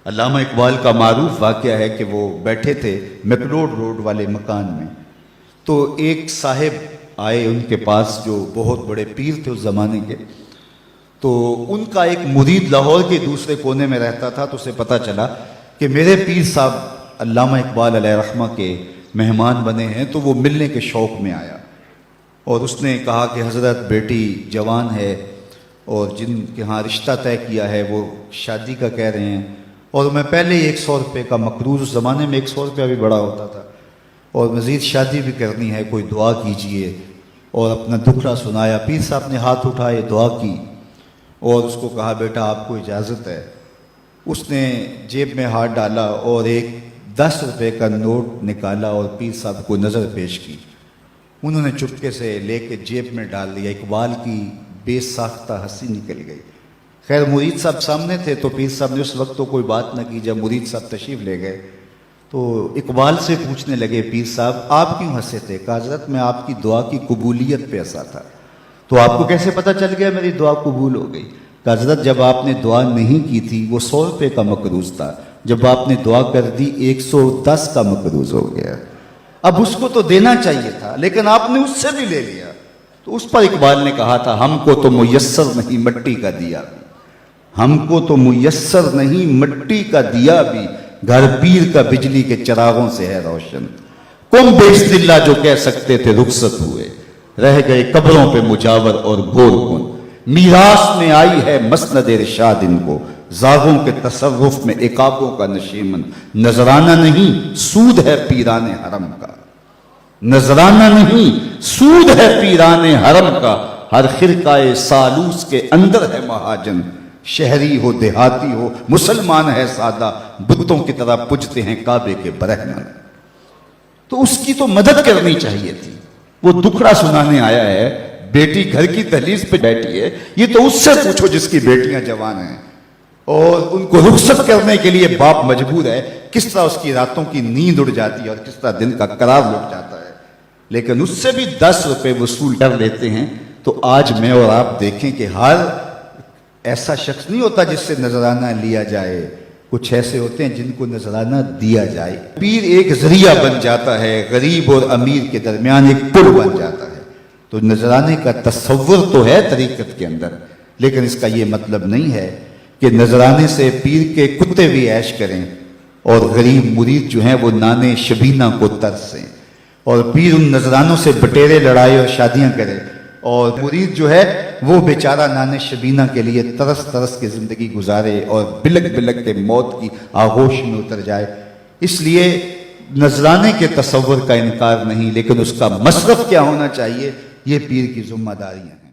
علامہ اقبال کا معروف واقعہ ہے کہ وہ بیٹھے تھے میکلوڈ روڈ والے مکان میں، تو ایک صاحب آئے ان کے پاس جو بہت بڑے پیر تھے اس زمانے کے. تو ان کا ایک مرید لاہور کے دوسرے کونے میں رہتا تھا، تو اسے پتہ چلا کہ میرے پیر صاحب علامہ اقبال علیہ رحمہ کے مہمان بنے ہیں، تو وہ ملنے کے شوق میں آیا اور اس نے کہا کہ حضرت بیٹی جوان ہے اور جن کے ہاں رشتہ طے کیا ہے وہ شادی کا کہہ رہے ہیں، اور میں پہلے ہی 100 روپے کا مقروض، اس زمانے میں 100 روپیہ بھی بڑا ہوتا تھا، اور مزید شادی بھی کرنی ہے، کوئی دعا کیجئے. اور اپنا دکھڑا سنایا. پیر صاحب نے ہاتھ اٹھائے، دعا کی اور اس کو کہا بیٹا آپ کو اجازت ہے. اس نے جیب میں ہاتھ ڈالا اور ایک 10 روپے کا نوٹ نکالا اور پیر صاحب کو نظر پیش کی. انہوں نے چپکے سے لے کے جیب میں ڈال دیا. اقبال کی بے ساختہ ہنسی نکل گئی. خیر مرید صاحب سامنے تھے تو پیر صاحب نے اس وقت تو کوئی بات نہ کی. جب مرید صاحب تشریف لے گئے تو اقبال سے پوچھنے لگے پیر صاحب آپ کیوں ہنسے تھے؟ کہا حضرت میں آپ کی دعا کی قبولیت پہ ہنسا تھا. تو آپ کو کیسے پتہ چل گیا میری دعا قبول ہو گئی؟ کہا حضرت جب آپ نے دعا نہیں کی تھی وہ 100 روپے کا مقروض تھا، جب آپ نے دعا کر دی 110 کا مقروض ہو گیا. اب اس کو تو دینا چاہیے تھا لیکن آپ نے اس سے بھی لے لیا. تو اس پر اقبال نے کہا تھا ہم کو تو میسر نہیں مٹی کا دیا بھی، ہم کو تو میسر نہیں مٹی کا دیا بھی، گھر پیر کا بجلی کے چراغوں سے ہے روشن. کم بیشت اللہ جو کہہ سکتے تھے رخصت ہوئے، رہ گئے قبروں پہ مجاور اور گور کن. میراث میں آئی ہے مسند ارشاد ان کو، زاغوں کے تصرف میں عقابوں کا نشیمن. نذرانہ نہیں سود ہے پیران حرم کا، نذرانہ نہیں سود ہے پیران حرم کا. ہر خرقہ سالوس کے اندر ہے مہاجن، شہری ہو دیہاتی ہو مسلمان ہے سادہ، بتوں کی طرح پجتے ہیں کعبے کے برہمن. تو اس کی تو مدد کرنی چاہیے تھی. وہ دکھڑا سنانے آیا ہے، بیٹی گھر کی دہلیز پہ بیٹھی ہے، یہ تو اس سے پوچھو جس کی بیٹیاں جوان ہیں اور ان کو رخصت کرنے کے لیے باپ مجبور ہے. کس طرح اس کی راتوں کی نیند اڑ جاتی ہے اور کس طرح دن کا قرار لٹ جاتا ہے. لیکن اس سے بھی 10 روپے وصول کر لیتے ہیں. تو آج میں اور آپ دیکھیں کہ ہر ایسا شخص نہیں ہوتا جس سے نذرانہ لیا جائے، کچھ ایسے ہوتے ہیں جن کو نذرانہ دیا جائے. پیر ایک ذریعہ بن جاتا ہے، غریب اور امیر کے درمیان ایک پل بن جاتا ہے. تو نذرانے کا تصور تو ہے طریقت کے اندر، لیکن اس کا یہ مطلب نہیں ہے کہ نذرانے سے پیر کے کتے بھی عیش کریں اور غریب مرید جو ہیں وہ نانے شبینہ کو ترسیں، اور پیر ان نذرانوں سے بٹیرے لڑائے اور شادیاں کرے، اور مرید جو ہے وہ بیچارہ نانے شبینہ کے لیے ترس ترس کے زندگی گزارے اور بلک بلک کے موت کی آغوش میں اتر جائے. اس لیے نذرانے کے تصور کا انکار نہیں، لیکن اس کا مصرف کیا ہونا چاہیے یہ پیر کی ذمہ داریاں ہیں.